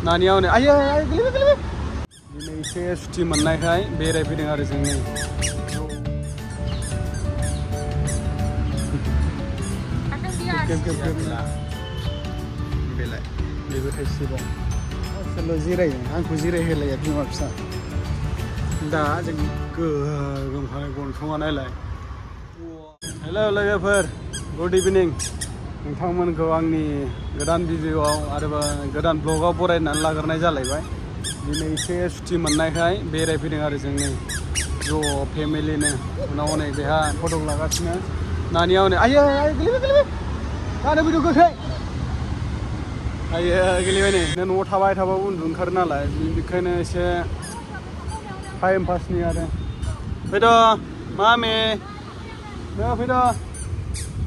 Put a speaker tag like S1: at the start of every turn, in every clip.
S1: नानियाव नै आयै गोलैबाय दिनै एसे सुथि मोननायखाय बेरायफैदों आरो जों नै बेलाय बेबो थाइसेबाव सोरल' जिरायो आंखौ जिरायहोलाया बिमा फिसा दा जों गोगोमहाय गन्थङा नायलाय हेल' लोगोफोर गुड इभिनिं नोंथांमोनखौ आंनि गोदान भिडिअ'आव आरोबा गोदान ब्लगाव बरायनानै लाग्रोनाय जालायबाय दिनै एसे सुथि मोननायखाय बेरायफैदों आरो जों नै ज' फेमिलिनो उनाव नै बेहा फट' लागासिनो नानियाव नै आयै गोलैबाय दानो भिडिअ गोख्रै आयै गोलैबाय नै न'आव थाबाय थाबाबो उन्दु ओंखारो नालाय बेनिखायनो एसे टाइम पासनि आरो फैद' मामि फैद'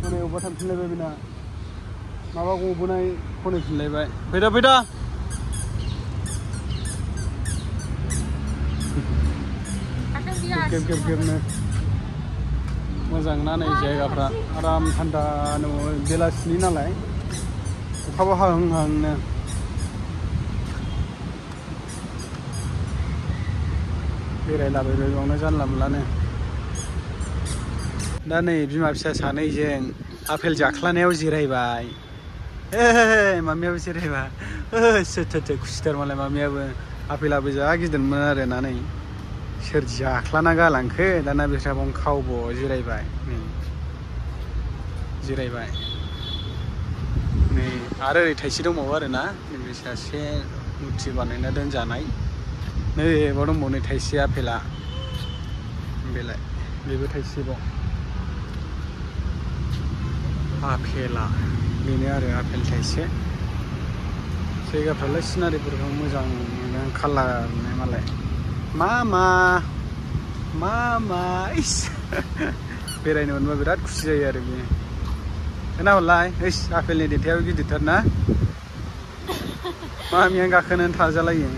S1: माने अबेबा थांफिनलायबाय बेना माबा गबोनाय खनैफिनलायबाय फैद' गेबनो मोजां ना नै जायगाफ्रा आराम थान्दा बेलासिनि नालाय अखाबो हाहांनो बेरायलाबायबाय बेयावनो जानला मोनलानो दा नै बिमा फिसा सानैजों आपेल जाख्लानायाव जिरायबाय मामियाबो जिरायबाय थो खुसिथार मालाय मामियाबो आपेलाबो जा गिदिरमोन आरो ना नै सोर जाख्लाना गालांखो दाना बिस्रा बावनो खावब' जिरायबाय नै जिरायबाय नै आरो ओरै थाइसे दंबावो आरोना नैबे सासे मुथि बानायना दोनजानाय नै बाव दंबावो नै थाइसे आपेला बेलाय बेबो थाइसेबाव आपेला बेनो आरो आपेल थाइसे जायगाफ्रालाय सिनारिफोरखौ मोजां मोनो कालारनो मालाय मामा इस बेरायनो मोनबा बिराद खुसि जायो आरो बेयो खोनाहरलाय इस आपेलनि देन्थायाबो गिदिरथार ना मामिया गाखोनानै थाजालायो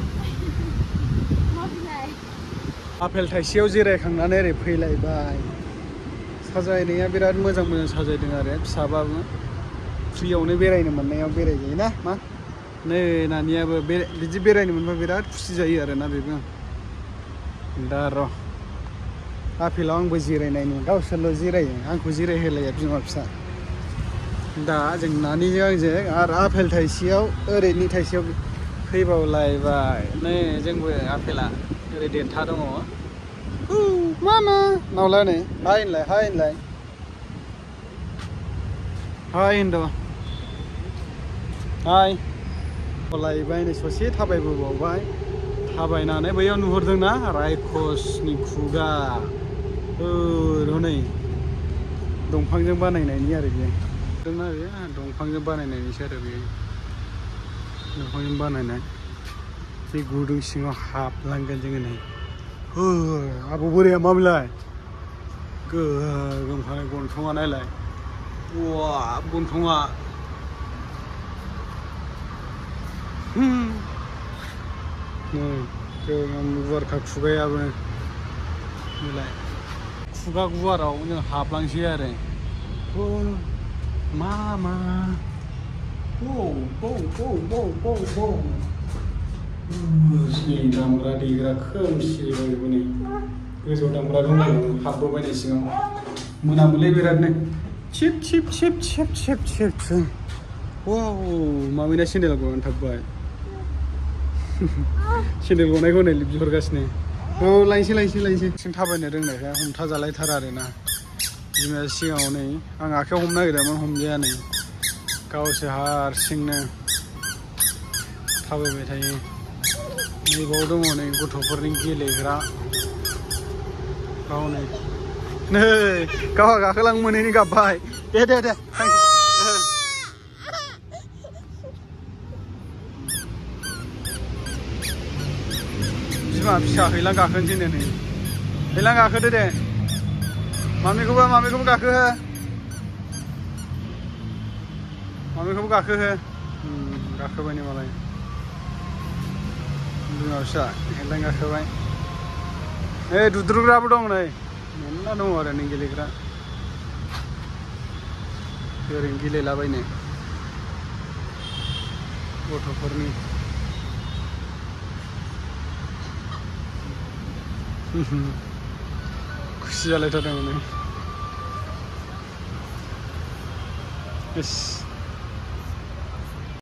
S1: आपेल थाइसेयाव जिरायखांनानै ओरै फैलायबाय साजायनाया बिराद मोजां साजायदों आरो फिसाबाबो फ्रियावनो बेरायनो मोननायाव बेरायजायोना मा नै नानियाबो बिदि बेरायनो मोनबा बिराद खुसि जायो आरोना बेबो दा र' आपेलाव आंबो जिरायनायनि गावसोरल' जिरायो आंखौ जिरायहोलाया बिमा फिसा दा जों नानिजों आंजों आरो आपेल थाइसेयाव ओरैनि थाइसेयाव फैबावलायबाय नै जोंबो आपेला ओरै देन्था दङ मामा नावला नै हाय होनलाय हाय होनद' हाय लायबाय नै ससे थाबायबोबावबाय थाबायनानै बैयाव नुहुरदोंना रायखसनि खुगा हनै दंफांजों बानायनायनि आरो बेयो दोंना बेयो दंफांजों बानायनायनिसो आरो बेयो दंफांजों बानायनाय बे गुदुं सिङाव हाबलांगोन जोङो नै आबौ बोराया माबिलाय गोगोमहाय गन्थङा नायलाय वा गन्थङा गुवारखा खुगायाबो बेलाय खुगा गुवाराव जों हाबलांसै आरो मामा दामग्रा देग्रा खोमसि नै गोजौआव दामग्रा दंलायो हाबबोबाय नै सिङाव मोनामोनलै बिरादनो चिप वाव मामिना सेन्देल गनानै थाबबाय सेन्देल गनायखौ नै बिहरगासिनो लायनोसै जों थाबायनो रोंनायखाय हमथाजालायथारा आरोना बिमाया सिगाङाव नै आं आखायाव हमनो नागिरदोंमोन हमजाया नै गावसो हारसिंनो थाबायबाय थायो नैबाव दङ नै गथ'फोरनि गेलेग्रा गाव नै गावहा गाखोलां मोनैनि गाबबाय दे बिमा फिसा हैलां गाखोनोसै नै हैलां गाखोदो दे मामिखौबो गाखोहो गाखोबाय नै मालाय बिमा फिसा हैलां गाखोबाय दुद्रुग्राबो दं नै मेरला दङ आरो नै गेलेग्रा ओरैनो गेलेलाबायनो गथ'फोरनि खुसि जालायथारदों माने इस